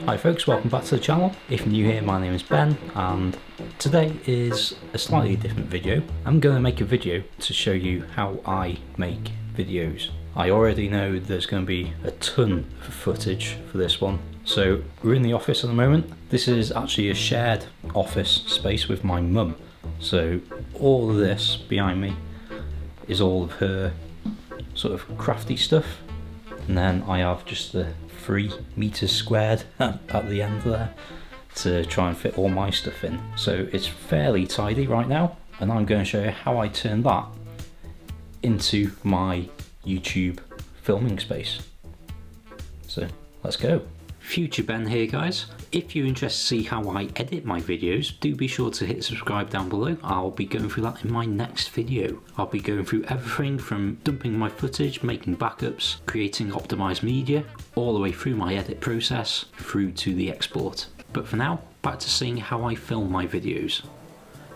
Hi folks, welcome back to the channel. If you're new here, my name is Ben, and today is a slightly different video. I'm going to make a video to show you how I make videos. I already know there's going to be a ton of footage for this one. So we're in the office at the moment. This is actually a shared office space with my mum. So all of this behind me is all of her sort of crafty stuff. And then I have just the 3 meters squared at the end there to try and fit all my stuff in. So it's fairly tidy right now, and I'm going to show you how I turn that into my YouTube filming space. So let's go. Future Ben here, guys. If you're interested to see how I edit my videos, do be sure to hit subscribe down below. I'll be going through that in my next video. I'll be going through everything from dumping my footage, making backups, creating optimized media, all the way through my edit process, through to the export. But for now, back to seeing how I film my videos.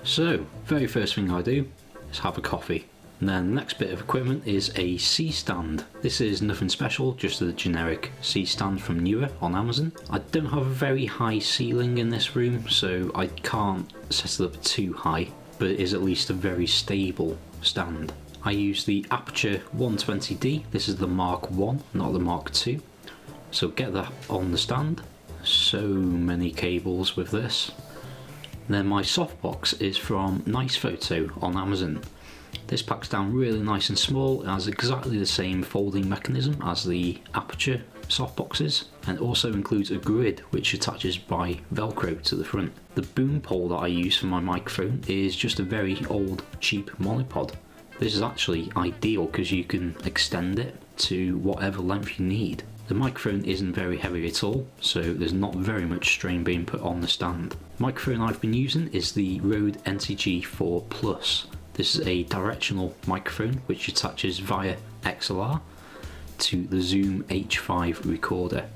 So, very first thing I do is have a coffee. And then the next bit of equipment is a C-stand. This is nothing special, just a generic C-stand from Newer on Amazon. I don't have a very high ceiling in this room, so I can't set it up too high, but it is at least a very stable stand. I use the Aperture 120D. This is the Mark 1, not the Mark 2. So get that on the stand. So many cables with this. And then my softbox is from Nice Photo on Amazon. This packs down really nice and small. It has exactly the same folding mechanism as the Aperture softboxes, and also includes a grid which attaches by Velcro to the front. The boom pole that I use for my microphone is just a very old cheap monopod. This is actually ideal because you can extend it to whatever length you need. The microphone isn't very heavy at all, so there's not very much strain being put on the stand. The microphone I've been using is the Rode NTG4 Plus. This is a directional microphone which attaches via XLR to the Zoom H5 recorder.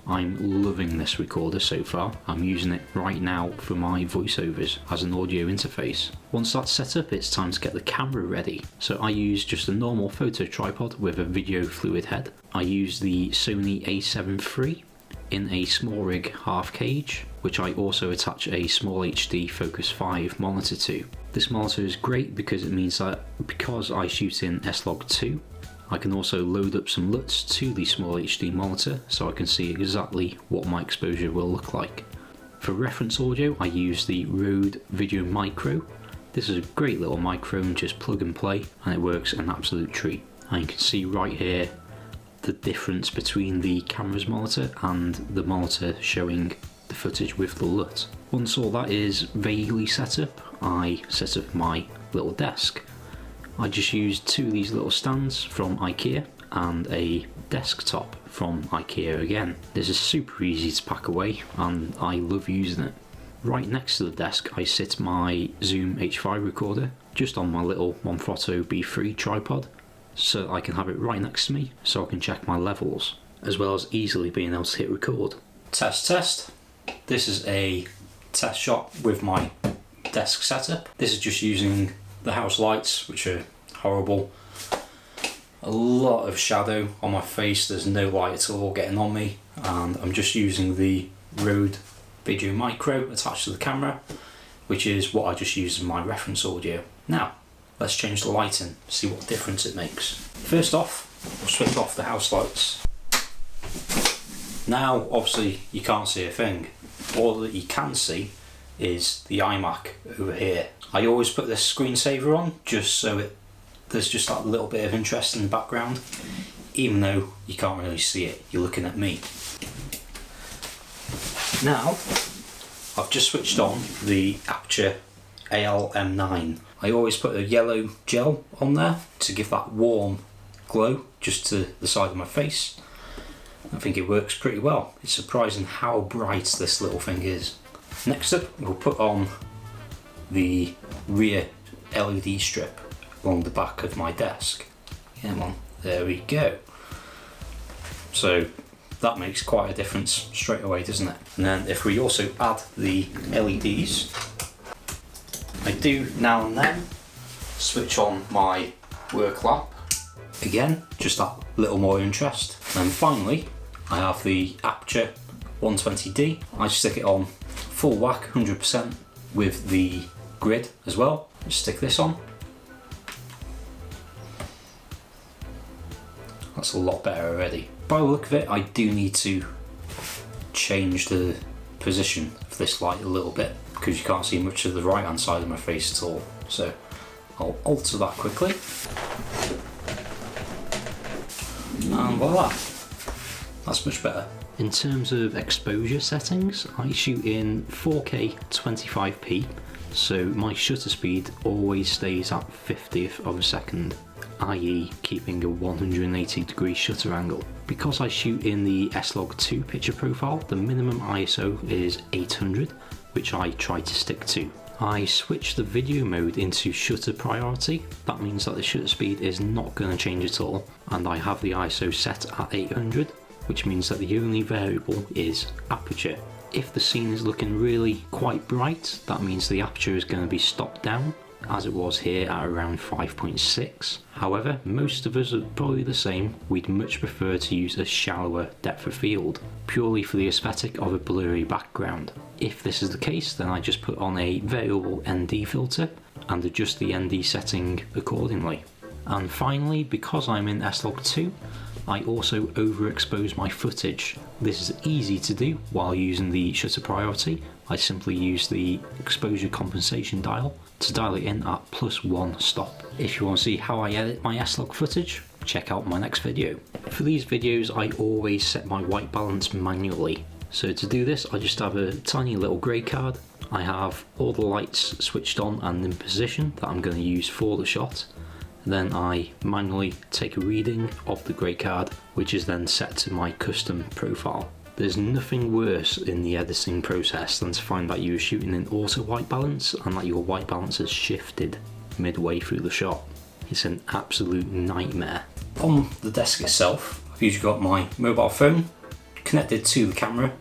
I'm loving this recorder so far. I'm using it right now for my voiceovers as an audio interface. Once that's set up, it's time to get the camera ready. So I use just a normal photo tripod with a video fluid head. I use the Sony a7 III in a small rig half cage, which I also attach a small HD Focus 5 monitor to. This monitor is great because it means that because I shoot in S-Log2, I can also load up some LUTs to the small HD monitor so I can see exactly what my exposure will look like. For reference audio, I use the Rode Video Micro. This is a great little microphone, just plug and play, and it works an absolute treat. And you can see right here the difference between the camera's monitor and the monitor showing the footage with the LUT. Once all that is vaguely set up, I set up my little desk. I just used 2 of these little stands from IKEA and a desktop from IKEA again. This is super easy to pack away and I love using it. Right next to the desk I sit my Zoom H5 recorder just on my little Manfrotto B3 tripod, so I can have it right next to me so I can check my levels, as well as easily being able to hit record. Test. This is a test shot with my desk setup. This is just using the house lights, which are horrible. A lot of shadow on my face, there's no light at all getting on me, and I'm just using the Rode Video Micro attached to the camera, which is what I just used as my reference audio. Now, let's change the lighting, see what difference it makes. First off, we'll switch off the house lights. Now, obviously, you can't see a thing. All that you can see is the iMac over here. I always put this screensaver on just so there's just that little bit of interest in the background, even though you can't really see it, you're looking at me. Now, I've just switched on the Aperture AL-M9. I always put a yellow gel on there to give that warm glow just to the side of my face. I think it works pretty well. It's surprising how bright this little thing is. Next up, we'll put on the rear LED strip along the back of my desk. Come on, there we go. So that makes quite a difference straight away, doesn't it? And then if we also add the LEDs, I do now and then switch on my work lamp. Again, just that little more interest. And finally, I have the aperture 120D. I stick it on full whack 100% with the grid as well. Just stick this on. That's a lot better already. By the look of it, I do need to change the position of this light a little bit because you can't see much of the right hand side of my face at all. So I'll alter that quickly. And voila, that's much better. In terms of exposure settings, I shoot in 4K 25p, so my shutter speed always stays at 50th of a second, i.e. keeping a 180-degree shutter angle. Because I shoot in the S-Log2 picture profile, the minimum ISO is 800, which I try to stick to. I switch the video mode into shutter priority. That means that the shutter speed is not going to change at all, and I have the ISO set at 800, which means that the only variable is aperture. If the scene is looking really quite bright, that means the aperture is going to be stopped down, as it was here at around 5.6. However, most of us are probably the same. We'd much prefer to use a shallower depth of field, purely for the aesthetic of a blurry background. If this is the case, then I just put on a variable ND filter and adjust the ND setting accordingly. And finally, because I'm in S-Log2, I also overexpose my footage. This is easy to do while using the shutter priority. I simply use the exposure compensation dial to dial it in at +1 stop. If you want to see how I edit my S-Log footage, check out my next video. For these videos, I always set my white balance manually. So to do this, I just have a tiny little grey card. I have all the lights switched on and in position that I'm going to use for the shot. Then I manually take a reading of the grey card, which is then set to my custom profile. There's nothing worse in the editing process than to find that you are shooting in auto white balance and that your white balance has shifted midway through the shot. It's an absolute nightmare. On the desk itself, I've usually got my mobile phone connected to the camera,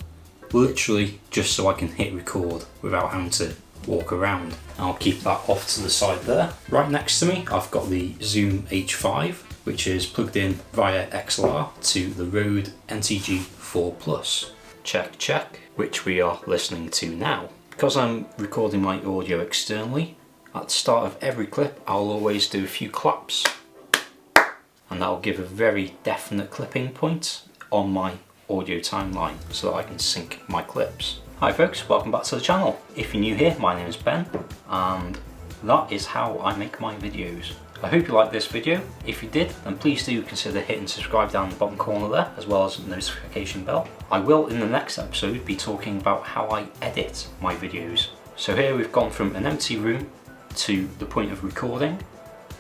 literally just so I can hit record without having to walk around. I'll keep that off to the side there. Right next to me, I've got the Zoom H5, which is plugged in via XLR to the Rode NTG4 Plus. Check, check, which we are listening to now. Because I'm recording my audio externally, at the start of every clip, I'll always do a few claps, and that'll give a very definite clipping point on my audio timeline so that I can sync my clips. Hi folks, welcome back to the channel. If you're new here, my name is Ben, and that is how I make my videos. I hope you liked this video. If you did, then please do consider hitting subscribe down the bottom corner there, as well as the notification bell. I will in the next episode be talking about how I edit my videos. So here we've gone from an empty room to the point of recording.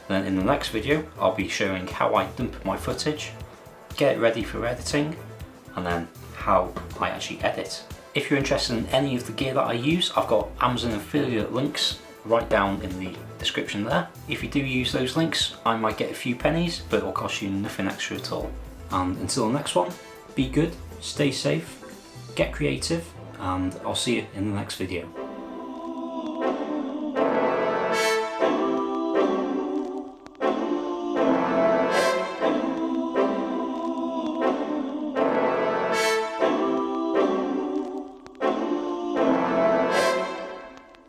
Then in the next video, I'll be showing how I dump my footage, get it ready for editing, and then how I actually edit. If you're interested in any of the gear that I use, I've got Amazon affiliate links right down in the description there. If you do use those links, I might get a few pennies, but it'll cost you nothing extra at all. And until the next one, be good, stay safe, get creative, and I'll see you in the next video.